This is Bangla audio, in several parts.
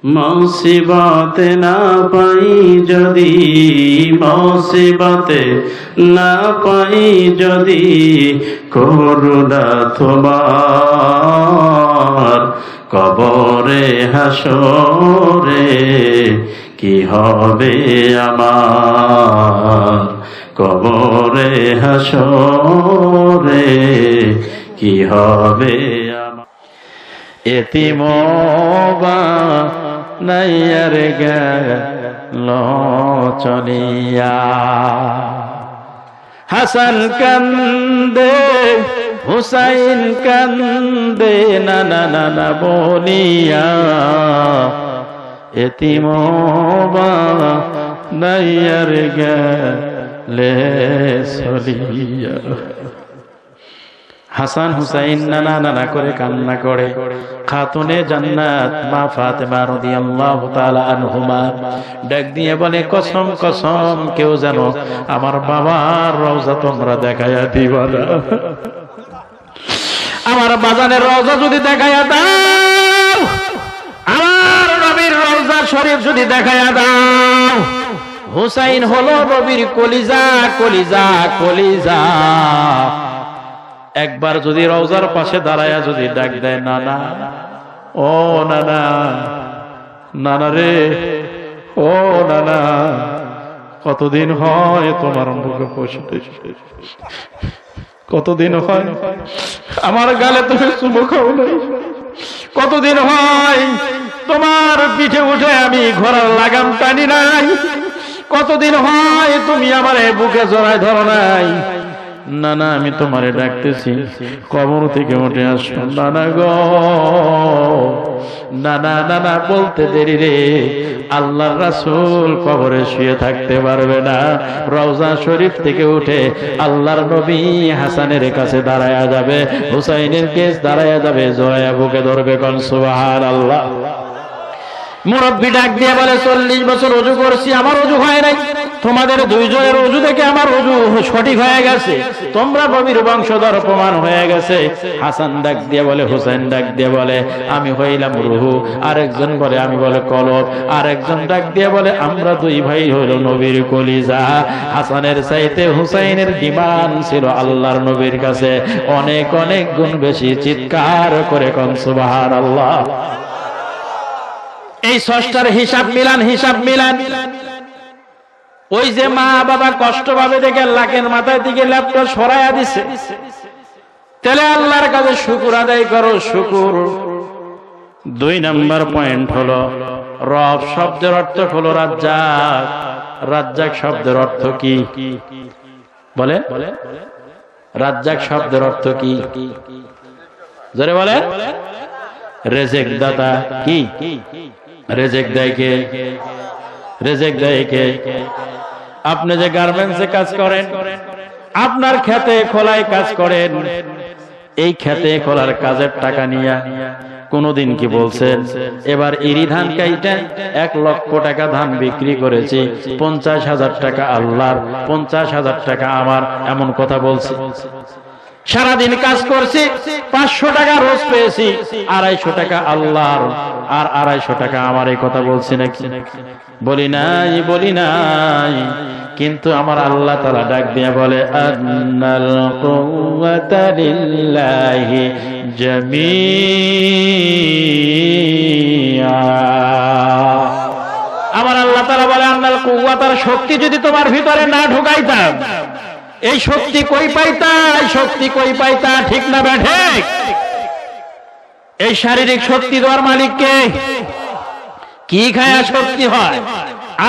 মুসিবতে না পাই যদি, মুসিবতে না পাই যদি, করুণা তোমার কবরে হাসরে কি হবে আমার, কবরে হাসরে কি হবে আমার। এতিম বানাইয়ার গেল চলিয়া, হাসান কান্দে হুসাইন কান্দে নানা নানা বলিয়া, এতিম বানাইয়ার গেলে চলিয়া। হাসান হুসাইন নানা নানা করে কান্না করে। খাতুনে জান্নাত মা ফাতেমা রাদিয়াল্লাহু তাআলা আনহুমা ডাক দিয়ে বলে, কসম কসম কেউ যেন আমার বাবার রওজা তোমরা দেখাইয়া দিবা না, আমার বাজানের রওজা যদি দেখাইয়া দাও, আমার নবীর রওজা শরীফ যদি দেখাইয়া দাও। হুসাইন হলো নবীর কলিজা কলিজা কলিজা। একবার যদি রওজার পাশে দাঁড়ায়া যদি ডাক দেয়, নানা ও নানা, নানা রে ও নানা, কতদিন হয় তোমার মুখে বসতে, কতদিন হয় আমার গালে তুমি চুমু খাও নাই, কতদিন হয় তোমার পিঠে উঠে আমি ঘোড়ার লাগাম টানি নাই, কতদিন হয় তুমি আমার বুকে জড়ায় ধরো নাই। নানা আমি তোমারে ডাকতেছি, কবর থেকে উঠে আসো নানা গো, নানা নানা বলতে দেরি রে, আল্লাহর রাসূল কবরে শুয়ে থাকতে পারবে না, রওজা শরীফ থেকে উঠে আল্লাহর নবী হাসানের কাছে দাঁড়ায়া যাবে, হুসাইনের কাছে দাঁড়ায়া যাবে, জড়ায়া বুকে ধরবে, কোন সুবহানাল্লাহ। মুরব্বি ডাক দিয়ে বলে, 40 বছর ওযু করছি আমার ওযু হয় নাই, তোমাদের দুইজনের ওযু দেখে আমার ওযু সঠিক হয়ে গেছে, তোমরা নবীর বংশধর প্রমাণ হয়ে গেছে। হাসান ডাক দিয়ে বলে, হুসাইন ডাক দিয়ে বলে, আমি হইলাম রুহু, আরেকজন বলে আমি বলে কলব, আরেকজন ডাক দিয়ে বলে আমরা দুই ভাই হইল নবীর কলিজা। হাসানের চাইতে হুসাইনের ডিমান্ড ছিল আল্লাহর নবীর কাছে অনেক অনেক গুণ বেশি। চিৎকার করে কোন সুবহানাল্লাহ। এই ষষ্ঠার হিসাব মিলান, হিসাব মিলান। ওই যে মা বাবা কষ্ট পাবে দেখে লাখের মাথায় দিকে ল্যাপটপ সরাইয়া দিছে, তাহলে আল্লাহর কাছে শুকর আদায় করো, শুকর। 2 নাম্বার পয়েন্ট হলো, রব শব্দের অর্থ হলো রাজ্জাক। রাজ্জাক শব্দের অর্থ কি বলে? রাজ্জাক শব্দের অর্থ কি জোরে বলে? রেজেক দাতা। কি রেজেক দেয় কে? রেজেক দেয় কে? আপনি যে গার্মেন্টসে কাজ করেন, আপনার খেতে খোলায় কাজ করেন, এই খেতে খোলার কাজের টাকা নিয়ে কোনদিন কি বলছেন এবার ইরি ধান কাইটা 1 লক্ষ টাকা ধান বিক্রি করেছি, 50,000 টাকা আল্লাহর, 50,000 টাকা আমার, এমন কথা বলছি? সারাদিন কাজ করছি, 500 টাকা রোজ পেয়েছি, 250 টাকা আল্লাহর আর 250 টাকা আমার, এই কথা বলছি নাকি? বলি নাই, বলি নাই। কিন্তু আমার আল্লাহ তাআলা ডাক দিয়ে বলে, আন্নাল কুওয়াতা লিল্লাহি জামিআ। আমার আল্লাহ তাআলা বলে, আন্নাল কুওয়াতার শক্তি যদি তোমার ভিতরে না ঢুকাইতাম, এই শক্তি কই পাইতা? এই শক্তি কই পাইতা? ঠিক না বেঠিক? এই শারীরিক শক্তি দেওয়ার মালিক কে? কি খায়া শক্তি হয়?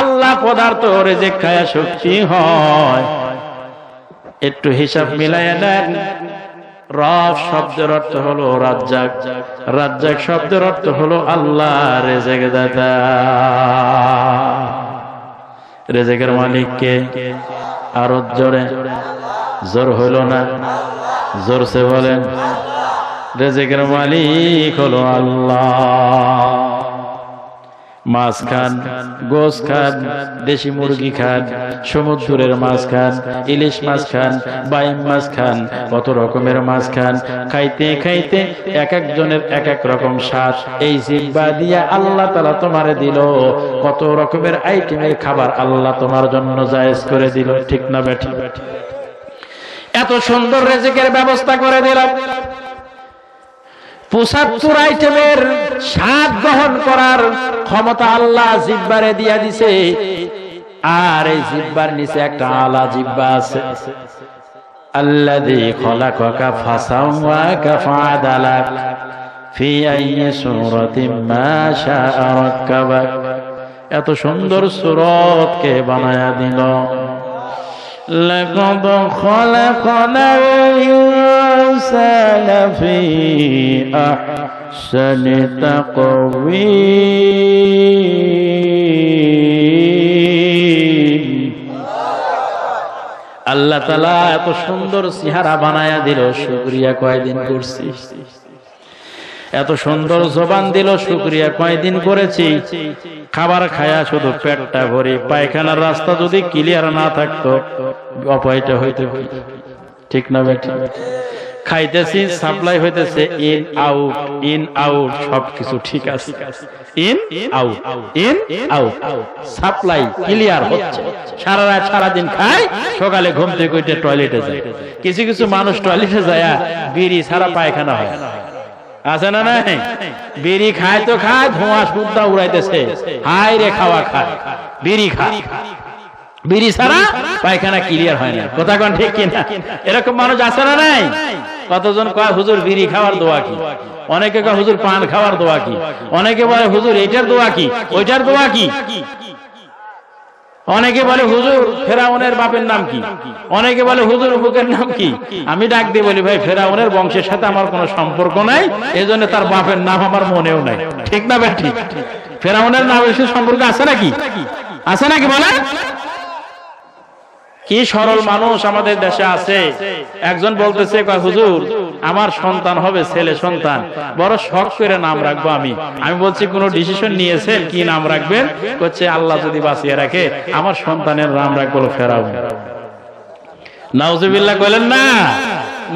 আল্লাহ পদার্থ রেজেক খায়া শক্তি হয়। একটু হিসাব মিলাইয়া নেন। রব শব্দের অর্থ হলো রাজ্জাক, রাজ্জাক শব্দের অর্থ হলো আল্লাহ রেজেক দাতা। রেজেকের মালিক কে? আরো জোরে, জোর হইল না, জোরসে বলেন। রেজেকের মালিক হলো আল্লাহ। মাছ খান, গোশ খান, দেশি মুরগি খান, সমুদ্রের মাছ খান, ইলিশ মাছ খান, বাইম মাছ খান, কত রকমের মাছ খান। খাইতে খাইতে এক একজনের এক এক রকম স্বাদ। এই জিহ্বা দিয়া আল্লাহ তাআলা তোমারে দিল, কত রকমের আইটেমের খাবার আল্লাহ তোমার জন্য জায়েজ করে দিল। ঠিক না বেঠিক? এত সুন্দর রিজিকের ব্যবস্থা করে দিলাম। ৭৫ আইটেমের স্বাদ গ্রহণ করার ক্ষমতা আল্লাহ জিহ্বারে দিয়া দিছে। আর এই জিহ্বার নিচে একটা আলা জিহ্বা আছে। আল্লাযী খলাকাকা ফাসাওয়াকা ফাআদালাক ফি আইয়ি সূরাতিন মা শাআ রাক্কাবাক। এত সুন্দর সূরত কে বানায়া দিল। লাকাদ খলাকনাল ইনসানা ফি আহসানি তাকওয়ীম। আল্লাহ তাআলা এত সুন্দর চেহারা বানায়া দিল, শুকরিয়া কয়দিন করছি? এত সুন্দর জবান দিল, শুকরিয়া কয়দিন করেছি? খাবার খায়া শুধু পেটটা ভরে, পায়খানার রাস্তা যদি ক্লিয়ার না থাকতো অপায়টা হইতো। ঠিক না বেটি? খাইতেছি, সাপ্লাই হইতেছে, ইন আউট, ইন আউট, সবকিছু ঠিক আছে। In out, in out, supply clear হচ্ছে। সারা রাত সারাদিন খায়, সকালে ঘুম থেকে উঠে টয়লেটে যায়। কিছু কিছু মানুষ টয়লেটে যায় বিড়ি ছাড়া পায়খানা হয়, আছে না নাই? বিড়ি খায় তো খায়, ধোঁয়া সুদ্ধা উড়াইতেছে। হায় রে খাওয়া খায়, বিড়ি খায়, বিড়ি ছাড়া পায়খানা ক্লিয়ার হয় না। কথা কোন ঠিক কিনা? এরকম মানুষ আছে না নাই? কতজন কয় হুজুর বিড়ি খাওয়ার দোয়া কি, অনেকে কয় হুজুর পান খাওয়ার দোয়া কি, অনেকে বলে হুজুর এটার দোয়া কি, ওইটার দোয়া কি, অনেকে বলে হুজুর ফেরাউনের বাপের নাম কি, অনেকে বলে হুজুর বুকের নাম কি। আমি ডাক দিয়ে বলি ভাই ফেরাউনের বংশের সাথে আমার কোনো সম্পর্ক নাই, এজন্য তার বাপের নাম আমার মনেও নাই। ঠিক না বেটি? ফেরাউনের নামের সাথে সম্পর্ক আছে নাকি? আছে নাকি বলে? কি সরল মানুষ আমাদের দেশে আছে। একজন বলতেছে হুজুর আমার সন্তান হবে ছেলে সন্তান, বড় শখ করে নাম রাখবো আমি। আমি বলছি কোন ডিসিশন নিয়েছেন কি নাম রাখবেন? বলছে আল্লাহ যদি বাঁচিয়ে রাখে আমার সন্তানের নাম রাখবো ফেরাউন। নাউজুবিল্লাহ কইলেন না?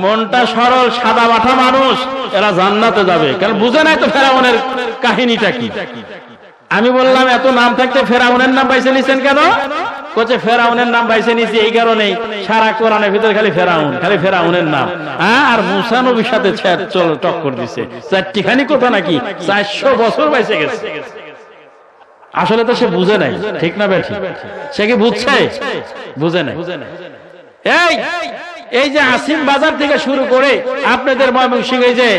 মনটা সরল সাদা মাথা মানুষ, এরা জান্নাতে যাবে, কারণ বুঝে নাই তো ফেরাউনের কাহিনীটা কি। আমি বললাম এত নাম থাকতে ফেরাউনের নাম বাইছে নিছেন কেন? কোচে ফেরাউনের নাম বাইছে নিছি এই কারণেই, সারা কোরআনের ভিতরে খালি ফেরাউন, খালি ফেরাউনের নাম। আর মুসা নবীর সাথে টক্কর দিছে, চারটিখানি কথা নাকি 400 বছর বাইছে গেছে। আসলে তো সে বুঝে নাই। ঠিক না বেঠি? সে কি বুঝছে? বুঝে নাই। এই যে আসিম বাজার থেকে শুরু করে আপনাদের ময়মনসিংহে যে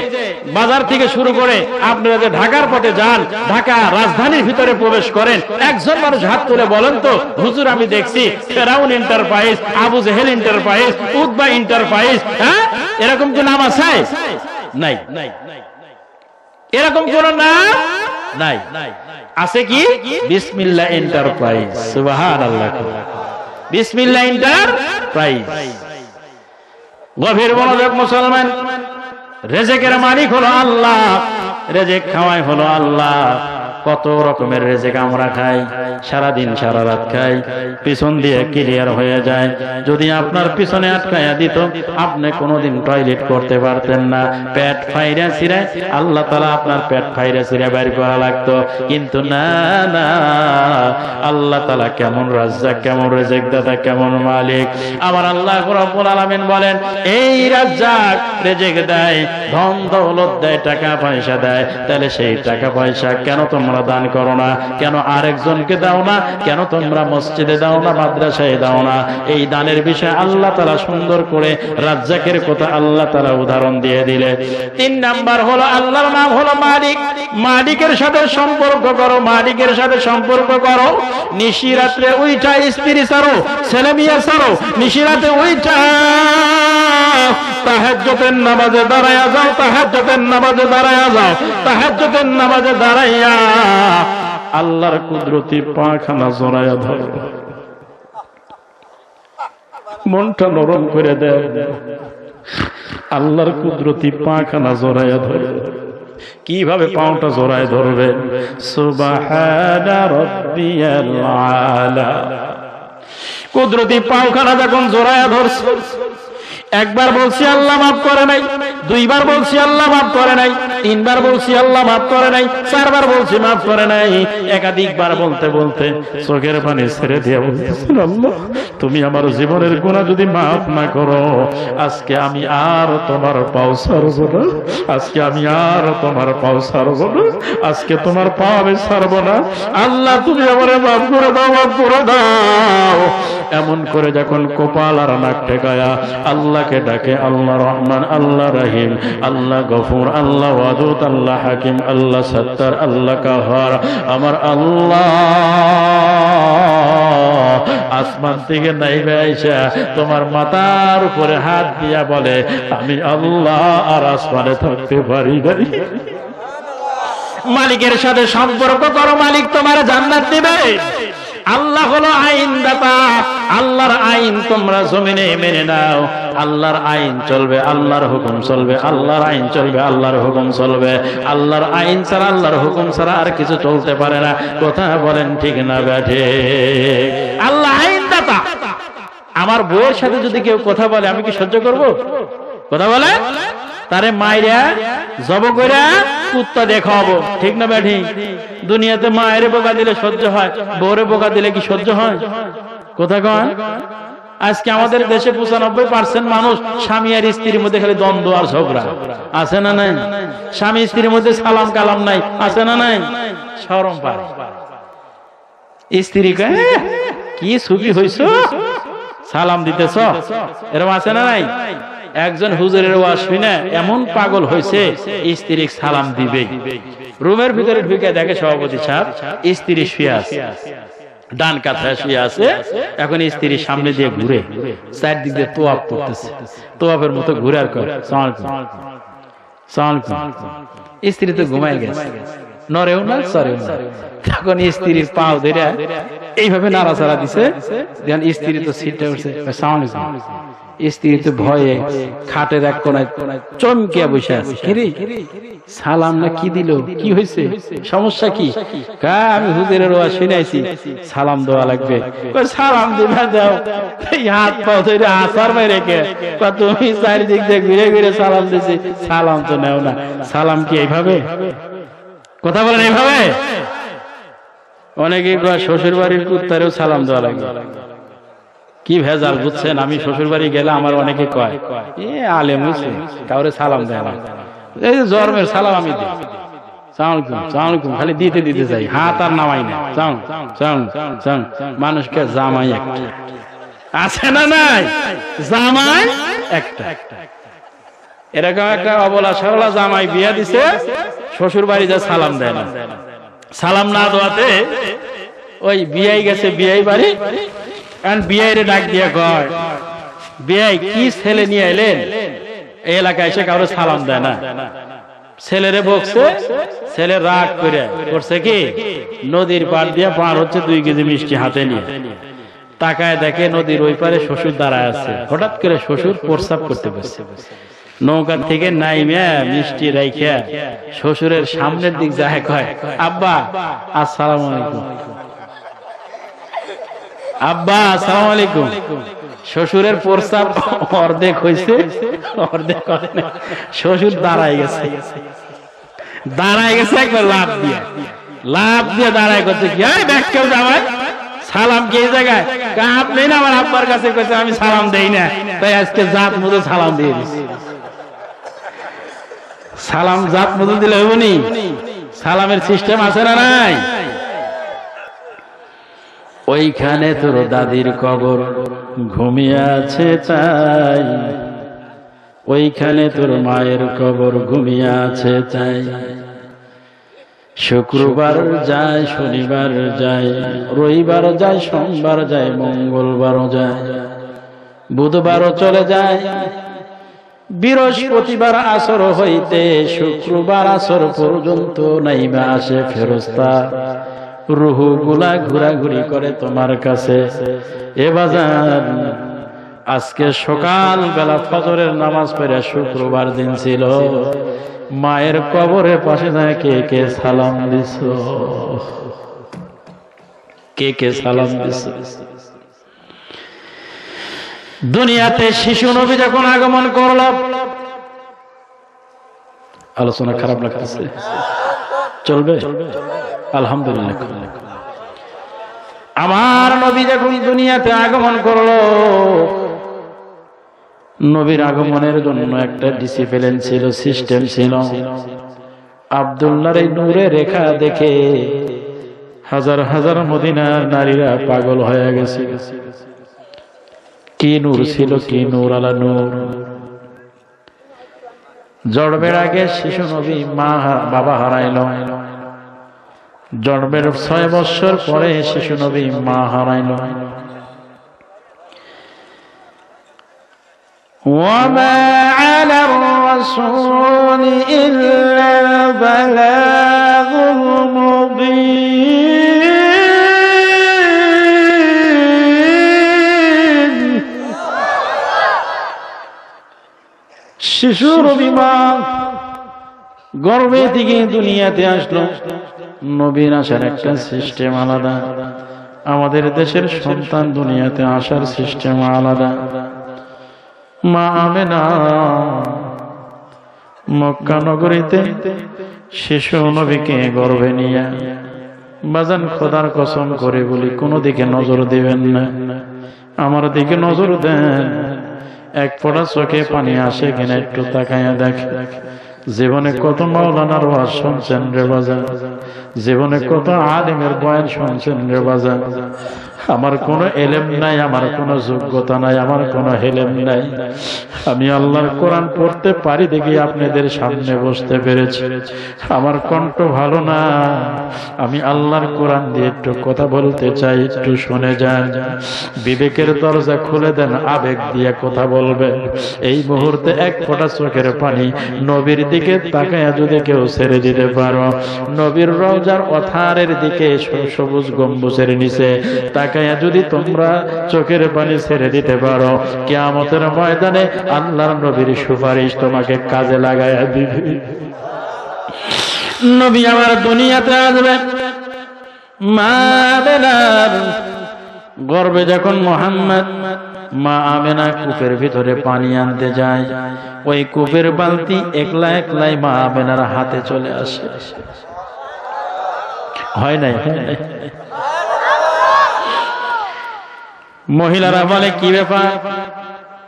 বাজার থেকে শুরু করে আপনারা যে ঢাকার পথে যান, ঢাকা রাজধানীর ভিতরে প্রবেশ করেন, একজন মানুষ হাত তুলে বলেন তো হুজুর আমি দেখছি ফেরাউন enterprise, Abu Jahel enterprise, Utba enterprise, হ্যাঁ এরকম কি নাম আছে? নাই। এরকম কোন নাম নাই। আছে কি? বিসমিল্লাহ এন্টারপ্রাইজ। সুবহানাল্লাহ। বিসমিল্লাহ এন্টারপ্রাইজ। গভীর মনোযোগ মুসলমান, রেজেকের মালিক হলো আল্লাহ, রেজেক খাওয়াই হলো আল্লাহ। কত রকমের রেজেক আমরা খাই, সারাদিন সারা রাত খাই, পিছন দিয়ে ক্লিয়ার হয়ে যায়। যদি আপনার পিছনে আটকায়া দিত আপনি কোনোদিন টয়লেট করতে পারতেন না, পেট ফাইরা ছিঁড়ে আল্লাহ তাআলা আপনার পেট ফাইরা ছিঁড়ে বের করা লাগতো। কিন্তু না না, আল্লাহ তাআলা কেমন রাজ্জাক, কেমন রেজেক দাতা, কেমন মালিক। আমার আল্লাহ রাব্বুল আলামিন বলেন এই রাজ্জাক রেজেক দেয়, ধন দৌলত দেয়, টাকা পয়সা দেয়, তাহলে সেই টাকা পয়সা কেন তোমরা দান করো না? কেন আরেকজনকে দাও না? কেন তোমরা মসজিদে দাও না, মাদ্রাসায় দাও না? এই দানের বিষয়ে আল্লাহ তাআলা সুন্দর করে রাজ্জাকের কথা আল্লাহ তাআলা উদাহরণ দিয়ে দিলে। 3 নাম্বার হলো আল্লাহর নাম হলো মালিক। মালিকের সাথে সম্পর্ক করো, মালিকের সাথে সম্পর্ক করো। নিশি রাত্রে উইঠা স্ত্রী ছাড়ো, ছেলে মেয়ে ছাড়ো, নিশি রাতে উইঠা তাহাজ্জুদের নামাজে দাঁড়ায়া যাও, তাহাজ্জুদের নামাজে দাঁড়ায়া যাও, তাহাজ্জুদের নামাজে দাঁড়াইয়া আল্লাহর কুদরতি পাখানা জড়ায়া ধরো, মনটা নরম করে দেয়, আল্লাহর কুদরতি পাখানা জড়ায়া ধরো। কিভাবে পাওটা জোড়ায় ধরবে? সুবহানা রাব্বিয়াল আলা। কুদরতি পাওখানা যখন জোড়ায় ধরছে, একবার বলছি আল্লাহ মাফ করে নাই, দুইবার বলছি আল্লাহ মাফ করে নাই, তিনবার বলছি আল্লাহ মাফ করে নাই, চারবার বলছি মাফ করে নাই, একাধিকবার বলতে বলতে চোখের পানি ছেড়ে দিয়ে বলতেছেন, আল্লাহ তুমি আমার জীবনের গুনাহ যদি মাফ না করো, আজকে আমি আর তোমার পাও ছাড়ব না, আজকে আমি আর তোমার পাও ছাড়ব না, আজকে তোমার পাও আমি ছাড়ব না। আল্লাহ তুমি আমারে মাফ করে দাও, মাফ করে দাও। এমন করে যখন কপাল আর নাক ঠেকায়া আল্লাহকে ডাকে, আল্লাহ রহমান, আল্লাহ রহিম, আল্লাহ গফুর, আল্লাহ ওয়াদুদ, আল্লাহ হাকিম, আল্লাহ সত্তার, আল্লাহ কাহার, আমার আল্লাহ আসমান থেকে নাইবে আইসা তোমার মাথার উপরে হাত দিয়া বলে, আমি আল্লাহ আর আসমানে থাকতে পারি না। মালিকের সাথে সম্পর্ক করো, মালিক তোমার জান্নাত দিবে। আল্লাহ হলো আইনদাতা, আল্লাহর আইন তোমরা জমিনে মেনে নাও। আল্লাহর আইন চলবে, আল্লাহর হুকুম চলবে, আল্লাহর আইন চলবে, আল্লাহর হুকুম চলবে। আল্লাহর আইন ছাড়া, আল্লাহর হুকুম ছাড়া আর কিছু চলতে পারে না। কথা বলেন ঠিক না ব্যাঠে? আল্লাহ আইনদাতা। আমার বউয়ের সাথে যদি কেউ কথা বলে আমি কি সহ্য করব? কথা বলে তারে মাইরা জব কইরা কুত্তা দেখাবো, ঠিক না ব্যাঠি? দুনিয়াতে মায়ের বোকা দিলে সহ্য হয়, বউরে বোকা দিলে কি সহ্য হয়? কথা কয়। আজকে আমাদের দেশে 95% মানুষ স্বামী আর স্ত্রীর মধ্যে খালি দ্বন্দ্ব আর ঝগড়া, আছে না নাই? স্বামী স্ত্রীর মধ্যে সালাম কালাম নাই, আছে না নাই? শরম পায় স্ত্রী কয়, কি সুখী হইছো, সালাম দিতেছ, এরকম আছে না নাই? একজন হুজুরের ওয়াজ শুনে এমন পাগল হয়েছে, স্ত্রী সালাম দিবে। রুমের ভিতরে ঢুকে দেখে সভাপতি সাহেব স্ত্রী শুয়ে আছে, ডান কাঁথায় শুয়ে আছে। এখন স্ত্রীর সামনে দিয়ে ঘুরে চারদিক দিয়ে তোয়াব করতেছে, তোয়াবের মতো ঘুরে আর করে স্ত্রী তো ঘুমাই গেছে, নরেও না সরেও না। তখন স্ত্রীর পাও ধরে এইভাবে নাড়াচাড়া দিছে, স্ত্রী তো সিটে উঠছে, স্ত্রী তো ভয়ে খাটের এক কোনায় চমকিয়া বসে আছে। সালাম না কি দিল, কি হয়েছে, সমস্যা কি? আমি হুজুরের ওয়াজ শুনাইছি, সালাম দেওয়া লাগবে। সালাম দিবা দাও, হাত পাও ধরে আসার বাইরে কে, তুমি চারিদিক দিয়ে ঘুরে ঘুরে সালাম দিছি, সালাম তো নেও না। সালাম কি এইভাবে? কথা বলেন এইভাবে? অনেকে শ্বশুর বাড়ির কুত্তারেও সালাম দেওয়া লাগবে। কি ভেজাল বুঝছেন? আমি শ্বশুর বাড়ি গেলে আমার অনেকে কয়, এ আলেম হইছে, কাউরে সালাম দেয় না। এই যে জন্মের সালাম আমি দিই, সালামালাইকুম খালি দিতে দিতে যাই, হাত আর নামাই না। মানুষকে জামাই একটা আছে না নাই? জামাই একটা। এরকম একটা অবলা সরলা জামাই বিয়া দিছে, শ্বশুর বাড়ি যা সালাম দেয় না। সালাম না দেওয়াতে ওই বিয়াই গেছে বিয়াই বাড়ি, বিয়াইরে ডাক দিয়ে কয়, বিয়াই কি ছেলে নিয়ে এলেন, এই এলাকায় এসে কারো সালাম দেয় না। ছেলেরে বকছে, ছেলে রাগ করে করছে কি, নদীর পাড় দিয়ে পার হচ্ছে 2 কেজি মিষ্টি হাতে নিয়ে, তাকায় দেখে নদীর ওই পারে শ্বশুর দাঁড়ায় আছে। হঠাৎ করে শ্বশুর প্রস্রাব করতে বসছে, নৌকা থেকে নাইমা মিষ্টি রাইখা শ্বশুরের সামনের দিক যায়, কয়, আব্বা আসসালামু আলাইকুম, আব্বা আসসালামু আলাইকুম। শ্বশুরের প্রস্তাব অর্ধেক হয়েছে, অর্ধেক করে না, শ্বশুর দাঁড়ায় গেছে, একবার লাভ দিয়ে দাঁড়ায় করছে কি, ব্যাখ্যা জামাই সালাম কি এই জায়গায়? আপনি না আমার আব্বার কাছে কইছে আমি সালাম দেই না, তাই আজকে জাত মতো সালাম দিয়ে দিচ্ছি। সালাম জাত মতো দিলে হইব নি? সালামের সিস্টেম আছে না নাই? ওইখানে তোর দাদির কবর ঘুমিয়ে আছে তাই, ওইখানে তোর মায়ের কবর ঘুমিয়ে আছে তাই। শুক্রবার যায়, শনিবার যায়, রবিবার যায়, সোমবার যায়, মঙ্গলবারও যায়, বুধবারও চলে যায়, বৃহস্পতিবার আসর হইতে শুক্রবার আসর পর্যন্ত নাইবা আসে ফেরেশতা, রুহু গুলা ঘোরাঘুরি করে তোমার কাছে। এ বাজার আজকে সকাল বেলা ফজরের নামাজ পড়ে, শুক্রবার দিন ছিল, মায়ের কবরের পাশে যায় কে কে সালাম দিছ, কে কে সালাম দিছ। দুনিয়াতে শিশু নবী যখন আগমন করল, আলোচনা খারাপ লাগতেছে, চলবে? আলহামদুলিল্লাহ। আমার নবী যখন দুনিয়াতে আগমন করলো, নবীর আগমনের জন্য একটা ডিসিপ্লিন ছিল, সিস্টেম ছিল। আব্দুল্লাহর এই নূরে রেখা দেখে হাজার হাজার মদিনার নারীরা পাগল হয়ে গেছে। কি নূর ছিল, কি নূর আলা নূর। জন্মের আগে শিশু নবী মা বাবা হারাইল, জন্মের 6 বছর পরে শিশু নবী মা হারাইল। ওয়ামা আলার রাসূল ইল্লাল বালাগুল মুবিন। শিশু নবী মা গর্ভে থেকে দুনিয়াতে আসলো। নবীর আসার একটা সিস্টেম আলাদা, আমাদের দেশের সন্তান দুনিয়াতে আসার সিস্টেম আলাদা। মা আমেনা মক্কা নগরীতে শিশু নবীকে গর্ভে নিয়ে, বাজান খোদার কসম করে বলি, কোন দিকে নজর দিবেন না, আমার দিকে নজর দেন। এক ফোঁটা চোখে পানি আসে কিনা একটু তাকাইয়া দেখ। জীবনে কত মাওলানার ওয়াজ শুনছেন রে বাজার, জীবনে কত আলেমের বয়ান শুনছেন রে বাজার। আমার কোনো এলেম নাই, আমার কোনো যোগ্যতা নাই, আমার কোনো হেলেম নাই। আমি আল্লাহর কোরআন পড়তে পারি দেখি আপনাদের সামনে বসতে পেরেছি। আমার কণ্ঠ ভালো না, আমি আল্লাহর কোরআন দিয়ে একটু কথা বলতে চাই, একটু শুনে যান। বিবেকের দরজা খুলে দেন, আবেগ দিয়ে কথা বলবেন। এই মুহূর্তে এক ফোঁটা চোখের পানি নবীর দিকে তাকায়া যদি কেউ ছেড়ে দিতে পারো, নবীর রওজার ওথারের দিকে সবুজ গম্বুজের নিচে তাকায়া যদি তোমরা চোখের পানি ছেড়ে দিতে পারো, কিয়ামতের ময়দানে আল্লাহর নবীর সুপারিশ তোমাকে কাজে লাগায়া দিবে। নবী আমার দুনিয়াতে আসবে, মা আমেনার গর্ভে যখন মুহাম্মদ, মা আমেনা কূপের ভিতরে পানি আনতে যায়, ওই কূপের বালতি একলা একলাই মা আমেনার হাতে চলে আসে। হয় নাই? মহিলারা বলে কি ব্যাপার,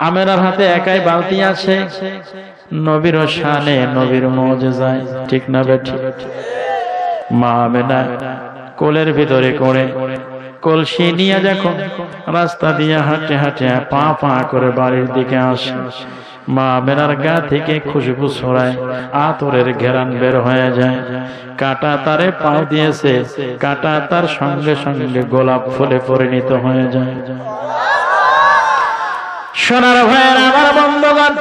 আমেনার হাতে একাই বালতি আছে। নবীর শানে, নবীর মুজিজায়, ঠিক না বেঠি? মা আমেনা কোলের ভিতরে করে কলসি নিয়ে যখন রাস্তা দিয়ে হাঁটে হাঁটে পা পা করে বাড়ির দিকে আসে, মা আমেনার গা থেকে খুশবু ছড়ায়, আতরের ঘেরান বের হয়ে যায়। কাটা তারে পাও দিয়েছে, কাটা তার সঙ্গে সঙ্গে গোলাপ ফুলে পরিণত হয়ে যায়। সোনার ভাইয়ের আমার বন্ধুগণ,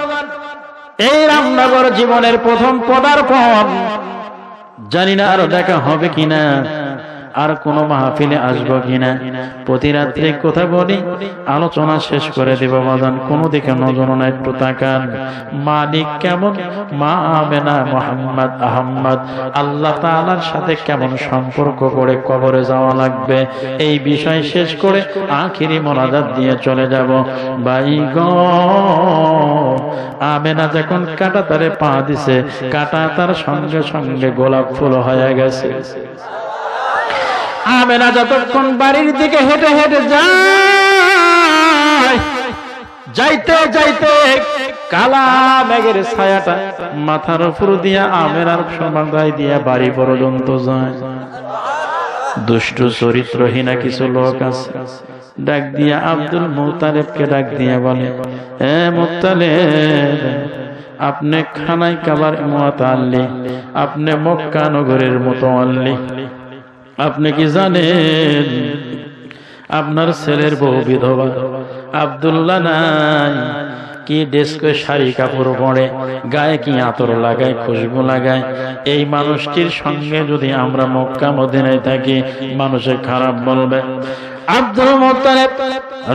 এই রামনগর জীবনের প্রথম পদার্পণ। জানি না আরো দেখা হবে কিনা, আর কোন মাহফিলে আসবো কিনা। প্রতি রাত্রে কথা বলি, আলোচনা শেষ করে দেব বাজান। কোন দিকে নজর না, একটু তাকান। মালিক কেমন, মা আমেনা, মুহাম্মদ আহমদ, আল্লাহ তাআলার সাথে কেমন সম্পর্ক করে কবরে যাওয়া লাগবে, এই বিষয় শেষ করে আখিরি মোনাজাত দিয়ে চলে যাব। ভাই গো, আমেনা যখন কাটা তারে পা দিছে, কাটা তার সঙ্গে সঙ্গে গোলাপ ফুল হয়ে গেছে। আমেনা যতক্ষণ বাড়ির দিকে হেঁটে হেঁটে যায়, যাইতে যাইতে কালা মেঘের ছায়াটা মাথার উপর দিয়া আমেনার সমাধায় দিয়া বাড়ি পর্যন্ত যায়। দুষ্ট চরিত্রহীনা কিছু লোক আছে, ডাক দিয়া আব্দুল মুত্তালিবকে ডাক দিয়া বলে, এ মুত্তালিব, আপনি খানাই কাবার মুতাআল্লি, আপনি মক্কা নগরের মুতাআল্লি, আপনি কি জানেন আপনার ছেলের বউ বিধবা, আব্দুল্লাহ নাই, কি ডেস্কে শাড়ি কাপড় পরে, গায়ে কি আতর লাগায়, খুশবু লাগায়। এই মানুষটির সঙ্গে যদি আমরা মক্কা মদিনায় থাকি, মানুষে খারাপ বলবে। আব্দুল মুত্তালিব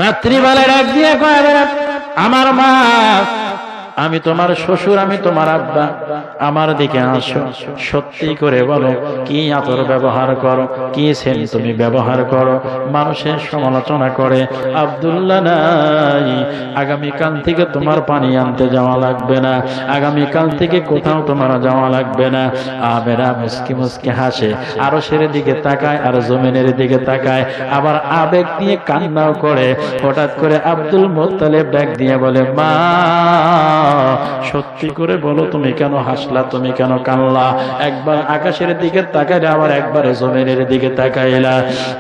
রাত্রিবেলা ডাক দিয়ে কয়, আমার মা আমি তোমার শ্বশুর, আমি তোমার আব্বা, আমার দিকে আসো, সত্যি করে বলো কি আতর ব্যবহার করো, কি সেন তুমি ব্যবহার করো। মানুষের সমালোচনা করে আব্দুল্লাহ নাই, আগামীকাল থেকে তোমার পানি আনতে যাওয়া লাগবে না, আগামীকাল থেকে কোথাও তোমার যাওয়া লাগবে না। আমেরা মুস্কি মুস্কি হাসে, আরশের দিকে তাকায় আর জমিনের দিকে তাকায়, আবার আবেগ নিয়ে কান্নাও করে। হঠাৎ করে আব্দুল মুত্তালিব ডাক দিয়ে বলে, মা সত্যি করে বলো তুমি কেন হাসলা, তুমি কেন কানলা? একবার আকাশের দিকে তাকাইলে আবার একবার জমিনের দিকে তাকাইলা।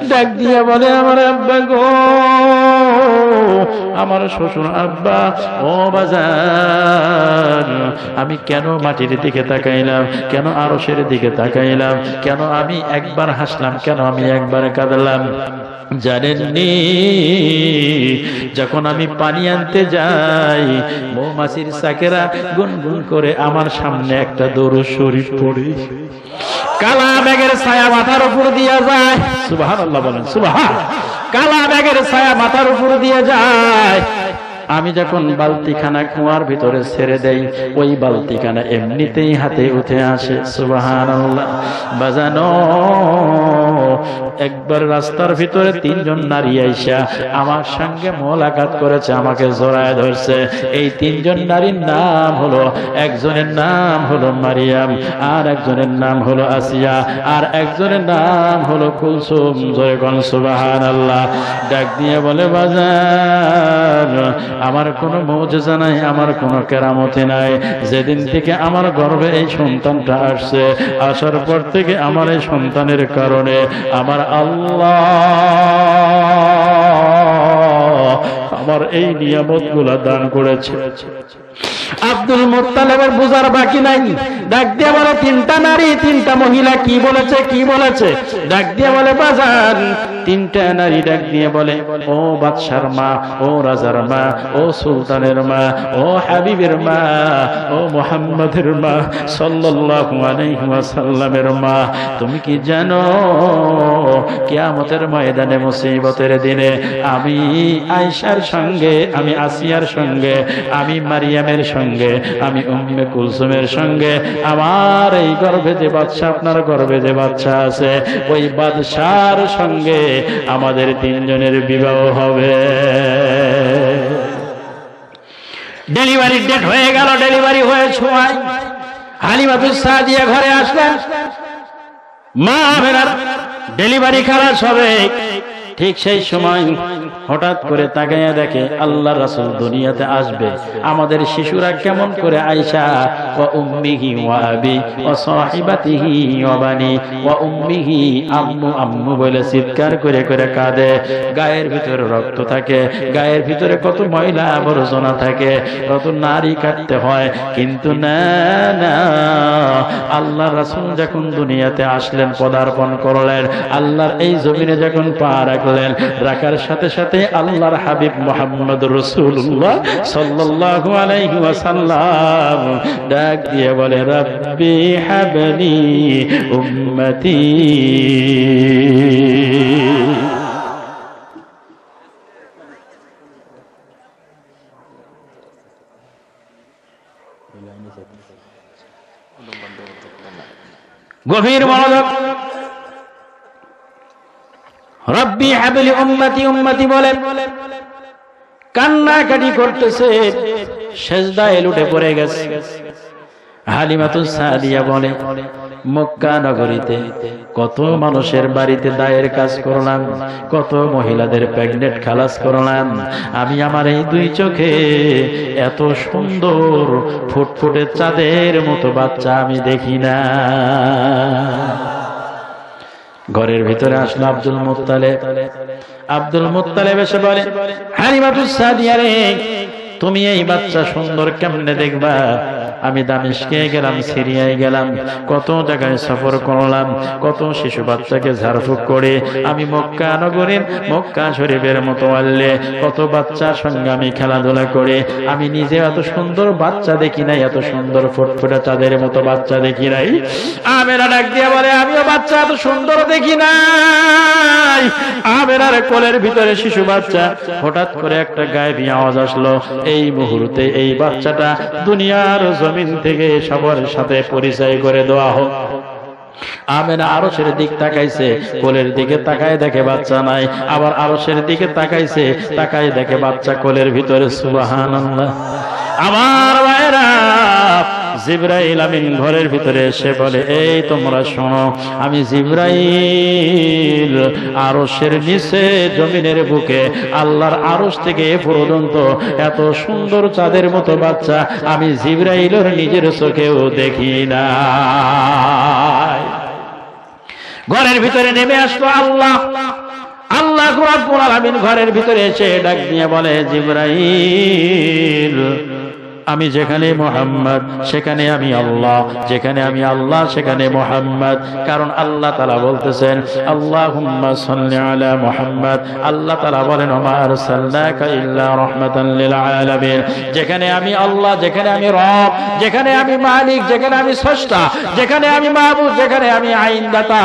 ডাক দিয়ে বলে, আমার আব্বা গো, আমার শ্বশুর আব্বা, ও বাজার, আমি কেন মাটির দিকে তাকাইলাম, কেন আরশের দিকে তাকাইলাম, কেন আমি একবার হাসলাম, কেন আমি একবার কাঁদলাম? জানেননি, যখন আমি পানি আনতে যাই মৌমাছির চাকেরা গুনগুন করে আমার সামনে একটা দরুদ শরীফ পড়ে, কালা মেঘের ছায়া মাথার উপর দিয়ে যায়। সুবহানাল্লাহ বলেন, সুবহান। কালা মেঘের ছায়া মাথার উপর দিয়ে যায়। আমি যখন বালতিখানা কুয়ার ভিতরে ছেড়ে দেই, ওই বালতিখানা এমনিতেই হাতে উঠে আসে। সুবহানাল্লাহ। বাজানো, একবার রাস্তার ভিতরে তিনজন নারী আইসা আমার সঙ্গে মোলাকাত করেছে, আমাকে জড়ায় ধরছে। এই তিনজন নারীর নাম হলো, একজনের নাম হলো মারিয়াম, আর একজনের নাম হলো আসিয়া, আর একজনের নাম হলো কুলসুম। জয় কোন সুবহানাল্লাহ। ডাক দিয়ে বলে, বাজার, আমার কোনো মুজিজা নাই, আমার কোনো কেরামতি নাই। যেদিন থেকে আমার গর্ভে এই সন্তানটা আসছে, আসার পর থেকে আমার এই সন্তানের কারণে আমার আল্লাহ আমার এই নিয়ামত গুলা দান করেছে। আব্দুল মুত্তালিবের বুঝার বাকি নাই। ডাক দিয়ে বলে, তিনটা নারী, তিনটা মহিলা কি বলেছে, কি বলেছে? ডাক দিয়ে বলে, বাজার, তিনটা নারী ডাক দিয়ে বলে, ও বাদশার মা, ও রাজার মা, ও সুলতানের মা, ও হাবিবের মা, ও মুহাম্মাদের মা সাল্লাল্লাহু আলাইহি ওয়াসাল্লামের মা, তুমি কি জানো কিয়ামতের ময়দানে মুসিবতের দিনে আমি আয়েশার সঙ্গে, আমি আসিয়ার সঙ্গে, আমি মারিয়ামের সঙ্গে, আমি উম্মে কুলসুমের সঙ্গে, আমার এই গর্ভে যে বাদশা, আপনার গর্ভে যে বাদশা আছে, ওই বাদশার সঙ্গে আমাদের তিনজনের বিবাহ হবে। ডেলিভারি ডেট হয়ে গেল, ডেলিভারি হয়ে ছোঁয়ায় হালিমাতুস সাদিয়া ঘরে আসলেন। মা আমেনার ডেলিভারি খালাস হবে। ঠিক সেই সময় হঠাৎ করে তাকাইয়া দেখে আল্লাহ রাসূল দুনিয়াতে আসবে। আমাদের শিশুরা কেমন করে আয়েশা ওয়া উম্মিহি ওয়া আবি ওয়া সাহিবাতিহি ওয়া বানি ওয়া উম্মিহি, আম্মু আম্মু বলে চিৎকার করে করে কাঁদে। গায়ের ভিতরে রক্ত থাকে, গায়ের ভিতরে কত ময়লা আবর্জনা থাকে, কত নারী কাটতে হয়। কিন্তু না না, আল্লাহ রাসূল যখন দুনিয়াতে আসলেন, পদার্পণ করলেন, আল্লাহর এই জমিনে যখন পা রাখলেন, রাখার সাথে সাথে আল্লাহর হাবিব মুহাম্মদ রাসূলুল্লাহ সাল্লাল্লাহু আলাইহি ওয়াসাল্লাম ডাক দিয়ে বলে, রাব্বি হাবলি উম্মতি। গভীর মনোযোগ। রব্বি হাবলি উম্মতি উম্মতি বলে কান্নাকাটি করতেছে, সেজদায় লুটে পড়ে গেছে। হালিমাতুস সাদিয়া বলে, মক্কা নগরীতে কত মানুষের বাড়িতে দায়ের কাজ করলাম, কত মহিলাদের প্রেগনেন্ট খালাস করলাম, আমি আমার এই দুই চোখে এত সুন্দর ফুটফুটে চাঁদের মতো বাচ্চা আমি দেখি না। ঘরের ভিতরে আসলো আব্দুল মুত্তালিব। আব্দুল মুত্তালিব এসে বলে, হালিমাতুস সাদিয়া রে, তুমি এই বাচ্চা সুন্দর কেমনে দেখবা? আমি দামেস্কে গেলাম, সিরিয়ায় গেলাম, কত জায়গায় সফর করলাম, কত শিশু বাচ্চাকে ঝাড়ফুঁক করে আমি মক্কা নগরীর মক্কা শরীফের মতো আল্লে কত বাচ্চার সঙ্গে আমি খেলাধুলা করে আমি নিজে এত সুন্দর বাচ্চা দেখি নাই, এত সুন্দর ফুটফুটে চাঁদের মতো বাচ্চা দেখি নাই। আমেরা ডাক দিয়ে বলে, আমিও বাচ্চা এত সুন্দর দেখি নাই। আমেনার কোলের ভিতরে শিশু বাচ্চা। হঠাৎ করে একটা গায়েবী আওয়াজ আসলো। এই মুহূর্তে এই বাচ্চাটা দুনিয়ার জমিন থেকে সবার সাথে পরিচয় করে দেওয়া হোক। আমেনা আরশের দিক তাকাইছে, কোলের দিকে তাকায় দেখে বাচ্চা নাই। আবার আরশের দিকে তাকাইছে, তাকায় দেখে বাচ্চা কোলের ভিতরে। সুবহানাল্লাহ। আমার ভাইরা, জিবরাইল আমিন ঘরের ভিতরে এসে বলে, এই তোমরা শোনো, আমি জিবরাইল আরশের নিচে জমিনের বুকে আল্লাহর আরশ থেকে এ পর্যন্ত এত সুন্দর চাঁদের মতো বাচ্চা আমি জিবরাইলের নিজের চোখেও দেখি না। ঘরের ভিতরে নেমে আসলো আল্লাহ। আল্লাহ রাব্বুল আলামিন ঘরের ভিতরে এসে ডাক দিয়ে বলে, জিবরাইল, আমি যেখানে মুহাম্মদ সেখানে আমি আল্লাহ, যেখানে আমি আল্লাহ সেখানে মুহাম্মদ। কারণ আল্লাহ তাআলা বলতেছেন, আল্লাহুম্মা সাল্লি আলা মুহাম্মদ। আল্লাহ তাআলা বলেন, ওমা আরসালনাকা ইল্লা রাহমাতাল লিল আলামিন। যেখানে আমি আল্লাহ, যেখানে আমি রব, যেখানে আমি মালিক, যেখানে আমি স্রষ্টা, যেখানে আমি মাবুদ, যেখানে আমি আইনদাতা,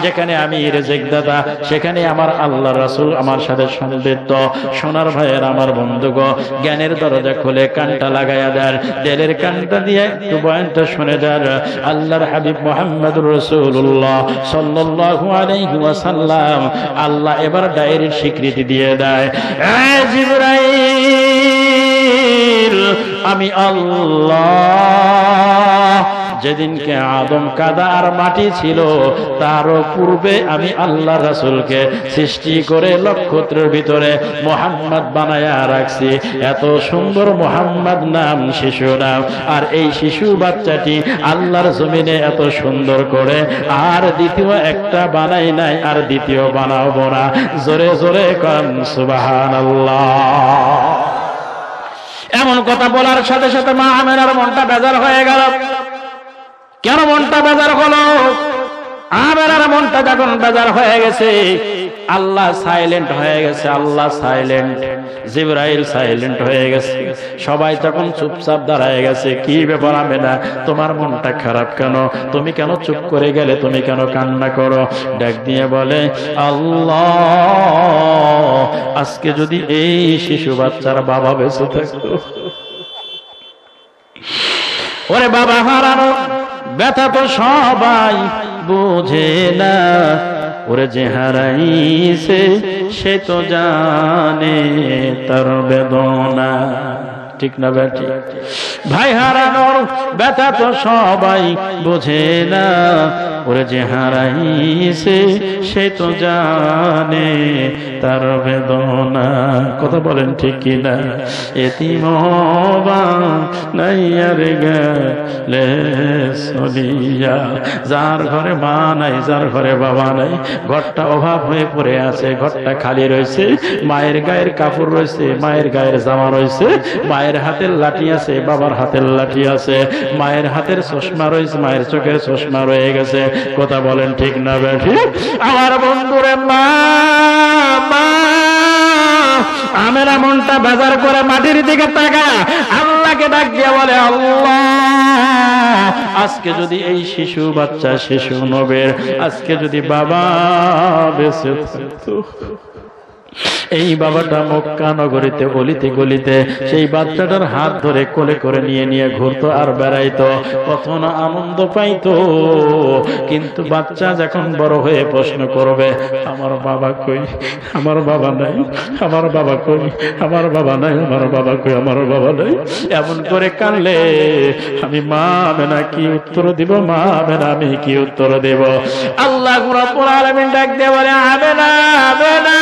যেখানে আমি রিজিক দাতা, সেখানে আমার আল্লাহর রাসূল আমার সাথে সম্পৃক্ত। সোনার ভাইয়ের, আমার বন্ধুগো, জ্ঞানের দরজা খুলে কানটা লাগায় দিলের কানটা দিয়ে একটু বয়ানটা শুনে যান। আল্লাহর হাবিব মুহাম্মদুর রাসূলুল্লাহ সাল্লাল্লাহু আলাইহি ওয়াসাল্লাম আল্লাহ এবার ডায়েরির স্বীকৃতি দিয়ে দেয়, জিবরাইল, আমি আল্লাহ যেদিনকে আদম কাদা আর মাটি ছিল তারও পূর্বে আমি আল্লাহ রাসূলকে সৃষ্টি করে নক্ষত্রের ভিতরে মুহাম্মদ বানায়া রাখছি। এত সুন্দর মুহাম্মদ নাম শিশু নাম, আর এই শিশু বাচ্চাটি আল্লাহর জমিনে এত সুন্দর করে আর দ্বিতীয় একটা বানাই নাই, আর দ্বিতীয় বানাবো না। জোরে জোরে কান সুবহানাল্লাহ। এমন কথা বলার সাথে সাথে মা আমেনার মনটা বেজার হয়ে গেল। কেন মনটা বেজার হলো? আমেনার মনটা যখন বেজার হয়ে গেছে, আল্লাহ সাইলেন্ট হয়ে গেছে, আল্লাহ সাইলেন্ট, জিবরাইল সাইলেন্ট হয়ে গেছে, সবাই তখন চুপচাপ দাঁড়ায় গেছে। কি ব্যাপার আমেনা, তোমার মনটা খারাপ কেন? তুমি কেন চুপ করে গেলে? তুমি কেন কান্না করো? ডাক দিয়ে বলে, আল্লাহ, আজকে যদি এই শিশু বাচ্চার বাবা বেঁচে থাকতো। ওরে বাবা হারানো ব্যথা তো সবাই বোঝে না, ওরে যে হারাইছে সে তো জানে তার বেদনা। ঠিক না বেটি? ভাই হারানোর ব্যথা তো সবাই বোঝে না, ওরে যে হারাইছে সে তো জানে তার বেদনা। কথা বলেন ঠিক কিনা? এতিম বানাইয়ার গেলে চলিয়া, যার ঘরে মা নাই, যার ঘরে বাবা নাই, ঘরটা অভাব হয়ে পড়ে আছে, ঘরটা খালি রয়েছে, মায়ের গায়ের কাপড় রয়েছে, মায়ের গায়ের জামা রয়েছে, মায়ের হাতের লাঠি আছে, বাবার হাতের লাঠি আছে, মায়ের হাতের চশমা রয়েছে, মায়ের চোখের চশমা রয়ে গেছে। কথা বলেন ঠিক না বেঠি? আমার বন্ধুরে মা আমেরা মনটা বাজার করে মাটির দিকে তাকায় আল্লাহকে ডাক দিয়ে বলে, আল্লাহ, আজকে যদি এই শিশু বাচ্চা, শিশু নবের আজকে যদি বাবা বেঁচে থাকতো, এই বাবাটা মক্কা নগরীতে গলিতে গলিতে সেই বাচ্চাটার হাত ধরে কোলে করে নিয়ে নিয়ে ঘুরতো আর বেড়াইতো, কত না আনন্দ পাইতো। কিন্তু বাচ্চা যখন বড় হয়ে প্রশ্ন করবে, আমার বাবা কই, আমার বাবা নাই, আমার বাবা কই, আমার বাবা নাই, আমার বাবা কই, আমার বাবা নাই, এমন করে কানলে আমি মা আমেনা কি উত্তর দিব? মা আমেনা আমি কি উত্তর দেব? আল্লাহ রাব্বুল আলামিন ডাক দিয়ে বলে, আমেনা, আমেনা,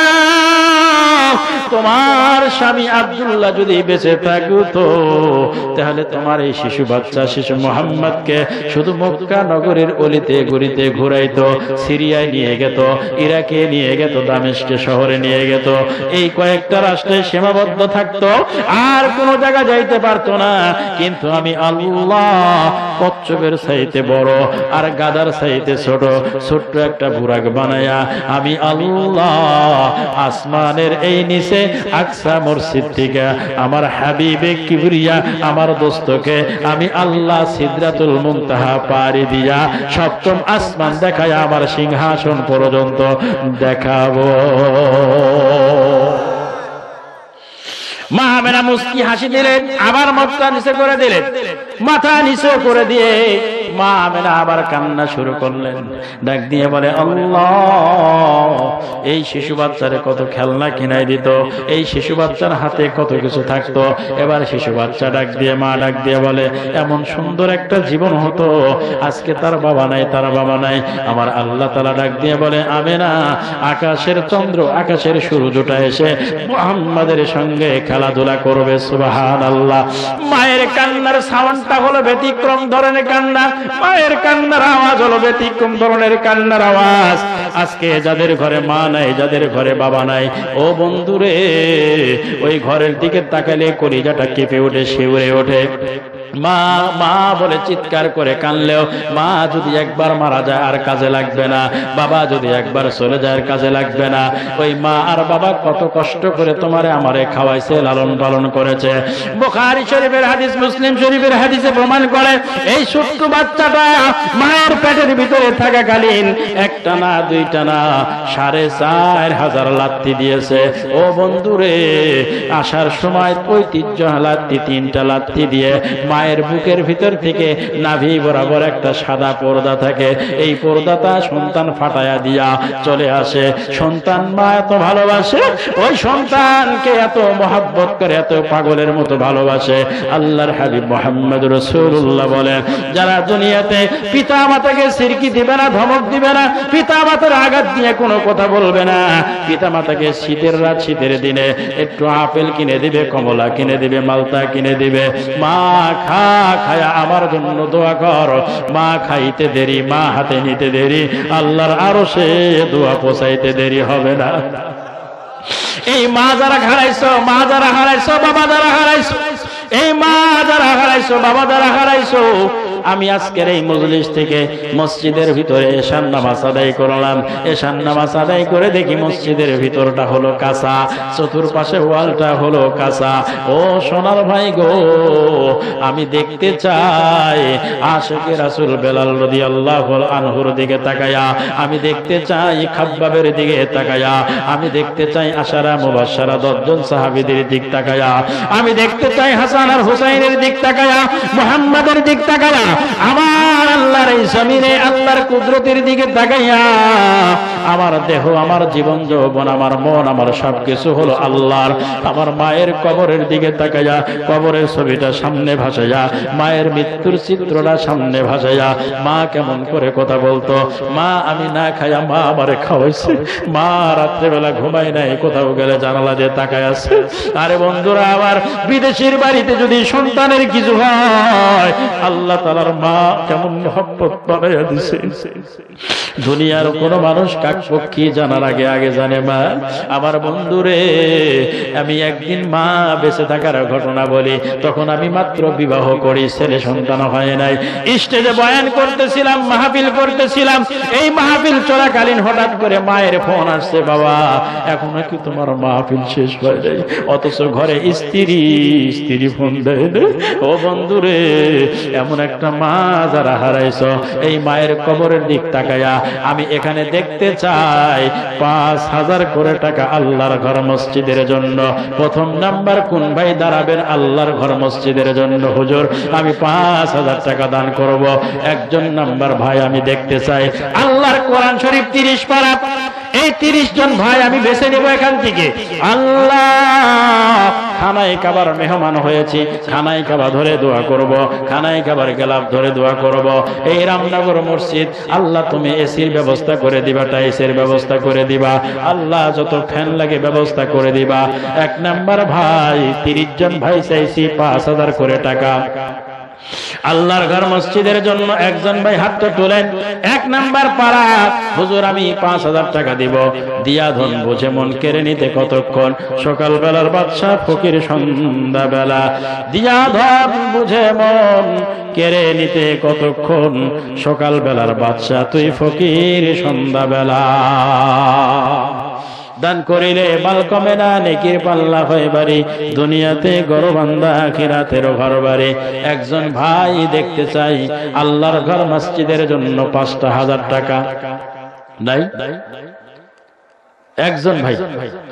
তোমার স্বামী আব্দুল্লাহ যদি বেঁচে থাকতো তাহলে তোমার এই শিশু বাচ্চা, শিশু মুহাম্মদকে শুধু মক্কা নগরীর অলিতে গলিতে ঘুরাইতো, সিরিয়ায় নিয়ে যেত, ইরাকে নিয়ে যেত, দামেস্কে শহরে নিয়ে যেত, এই কয়েকটা রাষ্ট্রে সীমাবদ্ধ থাকতো, আর কোন জায়গা যাইতে পারতো না। কিন্তু আমি আল্লাহ কচ্ছপের চাইতে বড় আর গাদার চাইতে ছোট, ছোট্ট একটা বুরাক বানায়া আমি আল্লাহ আসমানের এই নিচে নিচে আকসা মসজিদ থেকে আমার হাবিবে কিবরিয়া আমার দোস্তকে আমি আল্লাহ সিদরাতুল মুনতাহা পাড়ি দিয়া সপ্তম আসমান দেখায় আমার সিংহাসন পর্যন্ত দেখাবো। মা আমেনা মুস্কি হাসি দিলেন, আবার মাথা নিচে করে দিলেন, মাথা নিচে করে দিয়ে মা আমেনা আবার কান্না শুরু করলেন। ডাক দিয়ে বলে, আল্লাহ, এই শিশু বাচ্চারে কত খেলনা কিনাই দিত, এই শিশু বাচ্চার হাতে কত কিছু থাকতো। এবার শিশু বাচ্চা ডাক দিয়ে মা ডাক দিয়ে বলে, এমন সুন্দর একটা জীবন হতো, আজকে তার বাবা নাই, তার বাবা নাই। আমার আল্লাহ তাআলা ডাক দিয়ে বলে, আমেনা, আকাশের চন্দ্র আকাশের সূর্যটা এসে মুহাম্মাদের সঙ্গে খেলাধুলা করবে। সুবহানাল্লাহ। মায়ের কান্নার সাউন্ডটা হলো ব্যতিক্রম ধরনের কান্না, মায়ের কান্নার আওয়াজ হলো ব্যতিক্রম ধরনের কান্নার আওয়াজ। আজকে যাদের ঘরে মা নাই, যাদের ঘরে বাবা নাই, ও বন্ধুরে, ওই ঘরের দিকে তাকালে কলিজাটা কেঁপে ওঠে, শিউরে ওঠে। মা মা বলে চিৎকার করে কানলেও মা যদি একবার মারা যায় আর কাজে লাগবে না, বাবা যদি একবার চলে যায় আর কাজে লাগবে না। ওই মা আর বাবা কত কষ্ট করে তোমারে আমারে খাওয়াইছে, লালন পালন করেছে। বুখারী শরীফের হাদিস, মুসলিম শরীফের হাদিসে প্রমাণ করে এই ছোট্ট বাচ্চাটা মায়ের পেটের ভিতরে থাকাকালীন একটা না দুইটা না 4500 লাত্তি দিয়েছে। ও বন্ধুরে, আসার সময় ঐতিহ্য লাত্তি, 3টা লাত্তি দিয়ে মায়ের বুকের ভিতর থেকে নাভি বরাবর একটা সাদা পর্দা থাকে, এই পর্দাটা সন্তান ফাটায়া দিয়া চলে আসে। সন্তান মা এত ভালোবাসে, ওই সন্তানকে এত মহব্বত করে, এত পাগলের মতো ভালোবাসে। আল্লাহর হাবিব মুহাম্মদ রাসূলুল্লাহ বলেন, যারা দুনিয়াতে পিতা মাতাকে সিরকি দিবে না, ধমক দিবে না, পিতা মাতার আঘাত দিয়ে কোনো কথা বলবে না, পিতা মাতাকে শীতের রাত, শীতের দিনে একটু আপেল কিনে দিবে, কমলা কিনে দিবে, মালতা কিনে দিবে, মা খা খায়া আমার জন্য দোয়া কর, মা খাইতে দেরি, মা হাতে নিতে দেরি, আল্লাহর আরশে দোয়া পৌঁছাইতে দেরি হবে না। এই মা যারা হারাইছো, মা যারা হারাইছো, বাবা যারা হারাইছো, এই মা যারা হারাইছো, বাবা যারা হারাইছো, আমি আজকের এই মজলিস থেকে মসজিদের ভিতরে এশার নামাজ আদায় করলাম। এশার নামাজ আদায় করে দেখি মসজিদের ভিতরটা হলো কাঁচা, চতুর্পাশে ওয়ালটা হলো কাঁচা। ও সোনার ভাই গো, আমি দেখতে চাই আশিকে রাসূল বেলাল রাদিয়াল্লাহু আনহুর দিকে তাকায়া, আমি দেখতে চাই খাব্বাবের দিকে তাকায়া, আমি দেখতে চাই আশারা মুবাশশারা 10 জন সাহাবীদের দিক তাকায়া, আমি দেখতে চাই হাসান আর হুসাইনের দিক তাকায়া, মুহাম্মাদের দিক তাকায়া, আমার আল্লাহর এই জমিনে আল্লাহর কুদরতের দিকে তাকাইয়া আমার দেহ, আমার জীবন যৌবন, আমার মন, আমার সবকিছু হলো আল্লাহর। আমার মায়ের কবরের দিকে তাকাইয়া, কবরের ছবিটা সামনে ভাসাইয়া, মায়ের মৃত্যুর চিত্রটা সামনে ভাসাইয়া, মা কেমন করে কথা বলতো, মা আমি না খাইয়া মা আমারে খাওয়াইছে, মা রাত্রেবেলা ঘুমাই নাই, কোথাও গেলে জানালা দিয়ে তাকায় আছে। আরে বন্ধুরা, আবার বিদেশের বাড়িতে যদি সন্তানের কিছু হয়, আল্লাহ তাআলার মা কেমন মহব্বত বানাইয়া দিছে। দুনিয়ার কোন মানুষ কাকপক্ষী জানার আগে আগে জানে মা। আমার বন্ধুরে, আমি একদিন মা বেঁচে থাকার ঘটনা বলি। তখন আমি মাত্র বিবাহ করি, ছেলে সন্তান হয় নাই। স্টেজে বয়ান করতেছিলাম, মাহফিল করতেছিলাম। এই মাহফিল চলাকালীন হঠাৎ করে মায়ের ফোন আসছে, বাবা এখনো কি তোমার মাহফিল শেষ হয়ে যায়? অথচ ঘরে স্ত্রী ফোন দেয়। ও বন্ধুরে, এমন একটা মা যারা হারাইছ, এই মায়ের কবরের দিক তাকায়া আমি এখানে দেখতে চাই 5000 করে টাকা আল্লাহর ঘর মসজিদের জন্য। প্রথম নাম্বার কোন ভাই দাঁড়াবেন আল্লাহর ঘর মসজিদের জন্য? হুজুর আমি 5000 টাকা দান করব। একজন নাম্বার ভাই আমি দেখতে চাই আল্লাহর কোরআন শরীফ 30 পারা। এই 30 জন ভাই আমি বেছে নেব এখান থেকে। আল্লাহ, খানায় কাবার মেহমান হয়েছি, খানায় কাবা ধরে দোয়া করব, খানায় কাবার গেলাপ ধরে দোয়া করব। এই রামনগর মসজিদ আল্লাহ তুমি এসির ব্যবস্থা করে দিবা, টাইসের ব্যবস্থা করে দিবা, আল্লাহ যত ফ্যান লাগে ব্যবস্থা করে দিবা। এক নাম্বার ভাই 30 জন ভাই চাইছি 5000 করে টাকা আল্লাহর ঘর মসজিদের জন্য। একজন ভাই হাতটা তোলেন। এক নাম্বার পাড়া, হুজুর আমি 5000 টাকা দিব। দিয়া ধন বুঝে মন কেড়ে নিতে কতক্ষণ? সকাল বেলার বাদশা ফকির সন্ধ্যা বেলা। দিয়া ধন বুঝে মন কেড়ে নিতে কতক্ষণ? সকাল বেলার বাদশা তুই ফকির সন্ধ্যা বেলা। দান করিলে মাল কমে না, নেকির পাল্লা হয় ভারী, দুনিয়াতে গরবান্দা আখিরাতের ঘর বাড়ি। একজন ভাই দেখতে চাই আল্লাহর ঘর মসজিদের জন্য 5,000 টাকা নাই? একজন ভাই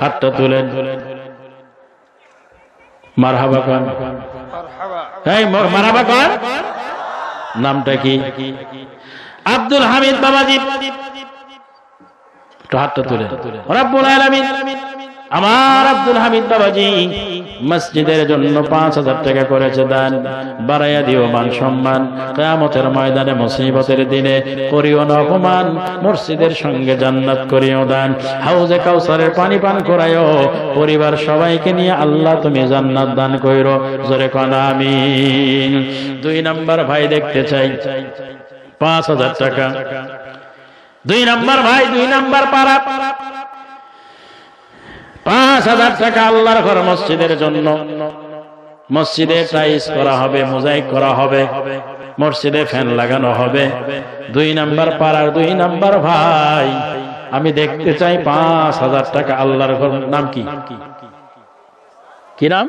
হাতটা তুলেন, মারহাবা কোন, এই মারহাবা কোন, নামটা কি? আব্দুল হামিদ বাবাজি, হাতটা তুলেন। রব্বুল আলামিন আমার আব্দুল হামিদ বাবাজি মসজিদের জন্য 5,000 টাকা করেছে দান, বাড়াইয়া দিও মান সম্মান, কিয়ামতের ময়দানে মুসিবতের দিনে করিও না অপমান, মসজিদের সঙ্গে জান্নাত করিও দান, হাউজে কাউসারের পানি পান করায়ও, পরিবার সবাইকে নিয়ে আল্লাহ তুমি জান্নাত দান কইরো, জোরে কোন আমিন। 2 নাম্বার ভাই দেখতে চাই 5,000 টাকা। 2 নাম্বার ভাই, 2 নাম্বার পাড়া 5,000 টাকা আল্লাহর ঘর মসজিদের জন্য। মসজিদে টাইলস করা হবে, মোজাইক করা হবে, মসজিদে ফ্যান লাগানো হবে। 2 নাম্বার পাড়ার 2 নাম্বার ভাই, আমি দেখতে চাই 5,000 টাকা আল্লাহর ঘর। নাম কি? কি নাম?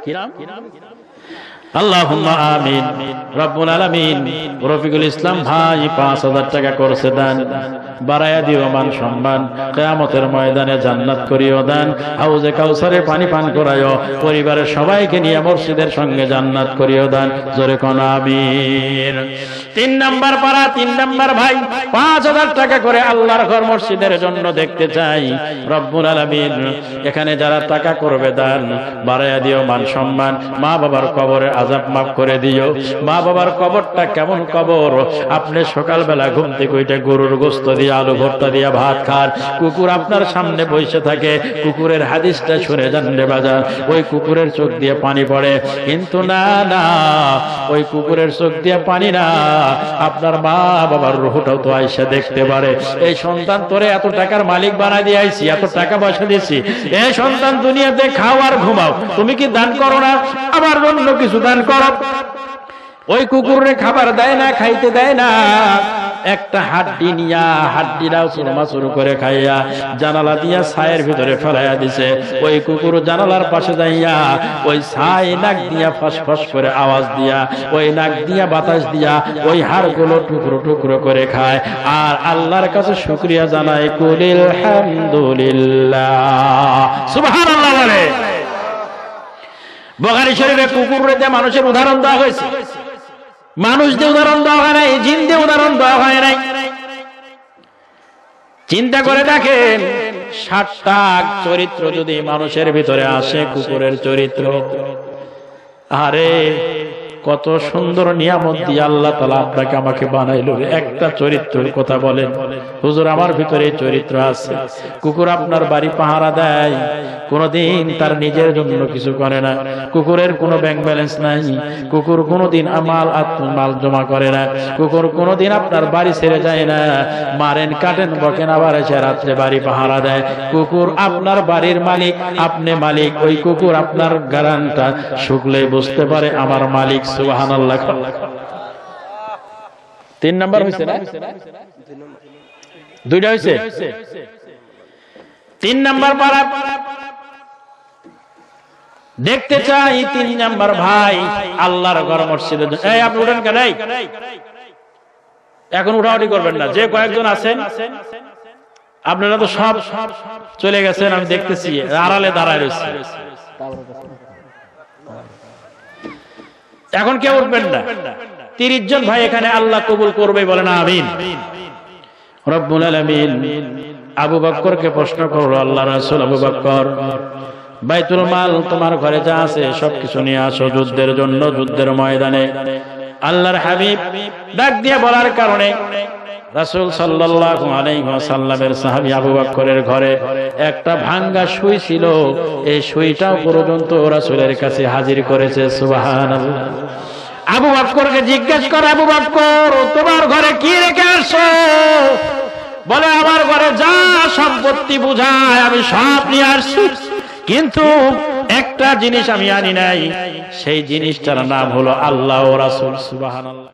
আল্লাহুম্মা আমিন। রব্বুল আলামিন রফিকুল ইসলাম ভাই 5,000 টাকা করছে দান, বাড়াইয়া দিও মান সম্মান, কিয়ামতের ময়দানে জান্নাত করিও দান, হাউজে কাউসারে পানি পান করায়ও, পরিবারের সবাইকে নিয়ে মসজিদের সঙ্গে জান্নাত করিও দান, জোরে কোন আমিন। 3 নাম্বার পাড়া 3 নাম্বার ভাই 5,000 টাকা করে আল্লাহর ঘর মসজিদের জন্য দেখতে চাই। রব্বুল আলামিন এখানে যারা টাকা করবে দান, বাড়াইয়া দিও মান সম্মান, মা বাবার কবরে আযাব মাফ করে দিও। মা বাবার কবরটা কেমন কবর? আপনি সকালবেলা ঘুম থেকে ওইটা গরুর গোশত দিয়ে আলু ভর্তা দিয়ে ভাত খান, কুকুর আপনার সামনে বসে থাকে, কুকুরের হাদিসটা শুনে যান রে বাজার, ওই কুকুরের চোখ দিয়ে পানি পড়ে। কিন্তু না না, ওই কুকুরের চোখ দিয়ে পানি না, আপনার মা বাবার রূহটাও তো আইসা দেখতে পারে। এই সন্তান তোরে এত টাকার মালিক বানাই দিয়ে আইছি, এত টাকা পয়সা দিয়েছি, এই সন্তান দুনিয়াতে খাও আর ঘুমাও, তুমি কি দান করো না? আমার জন্য কিছু দান করো। ওই কুকুরে খাবার দেয় না, খাইতে দেয় না, একটা হাড্ডি নিয়া হাড্ডিটাও চুরমাচুর করে খাইয়া জানালা দিয়া ছায়ের ভিতরে ফেলাইয়া দিছে। ওই কুকুর জানালার পাশে যাইয়া ওই ছাই নাক দিয়া ফসফস করে আওয়াজ দিয়া, ওই নাক দিয়া বাতাস দিয়া ওই হাড়গুলো টুকরো টুকরো করে খায় আর আল্লাহর কাছে শুকরিয়া জানায়, কুলিল হামদুলিল্লাহ, সুবহানাল্লাহ বলে। বুখারী শরীফে কুকুরে দিয়ে মানুষের উদাহরণ দেওয়া হয়েছে, মানুষ দিয়ে উদাহরণ দেওয়া হয় নাই, জিন দিয়ে উদাহরণ দেওয়া হয় নাই। চিন্তা করে দেখেন, 60টা চরিত্র যদি মানুষের ভিতরে আসে, কুকুরের চরিত্র, আরে কত সুন্দর নিয়ামত দিয়ে আল্লাহ তাআলা আপনাকে আমাকে বানাইলো। একটা চরিত্রের কথা বলেন, হুজুর আমার ভিতরে চরিত্র আছে। কুকুর আপনার বাড়ি পাহারা দেয়, কোনদিন তার নিজের জন্য কিছু করে না, কুকুরের কোনো ব্যাংক ব্যালেন্স নাই, কুকুর কোনদিন মাল জমা করে না, কুকুর কোনদিন আপনার বাড়ি ছেড়ে যায় না, মারেন কাটেন বকেন আবার এসে রাত্রে বাড়ি পাহারা দেয়। কুকুর আপনার বাড়ির মালিক, আপনি মালিক, ওই কুকুর আপনার গারানটা শুকলে বুঝতে পারে আমার মালিক। সুবহানাল্লাহ। 3 নাম্বার হইছে না? 2টা হইছে। 3 নাম্বার পারা দেখতে চাই 3 নাম্বার ভাই আল্লাহর ঘর মসজিদে। এই আপনি উঠেন কেন? এখন উঠাউঠি করবেন না, যে কয়েকজন আছেন আপনারা তো সব চলে গেছেন, আমি দেখতেছি আড়ালে দাঁড়ায় রয়েছে, এখন কেউ উঠবেন না। 30 জন ভাই এখানে আল্লাহ কবুল করবে, বলে না আমিন। রব্বুল আলামিন আবু বকরকে প্রশ্ন করলো, আল্লাহ রাসূল আবু বকর, বাইতুল মাল তোমার ঘরে যা আছে সবকিছু নিয়ে আসো যুদ্ধের জন্য, যুদ্ধের ময়দানে। আল্লাহর হাবিব ডাক দিয়ে বলার কারণে রাসূল সাল্লাল্লাহু আলাইহি ওয়াসাল্লামের সাহাবী আবু বকরের ঘরে একটা ভাঙ্গা সুই ছিল, এই সুইটাও পর্যন্ত রাসূলের কাছে হাজির করেছে। সুবহানাল্লাহ। আবু বকরকে জিজ্ঞেস করে, আবু বকর তোমার ঘরে কি রেখে আসছো? বলে আমার ঘরে যা সম্পত্তি বুঝায় আমি সব নিয়ে আসছি, কিন্তু একটা জিনিস আমি আনি নাই, সেই জিনিসটার নাম হলো আল্লাহ ও রাসূল। সুবহানাল্লাহ।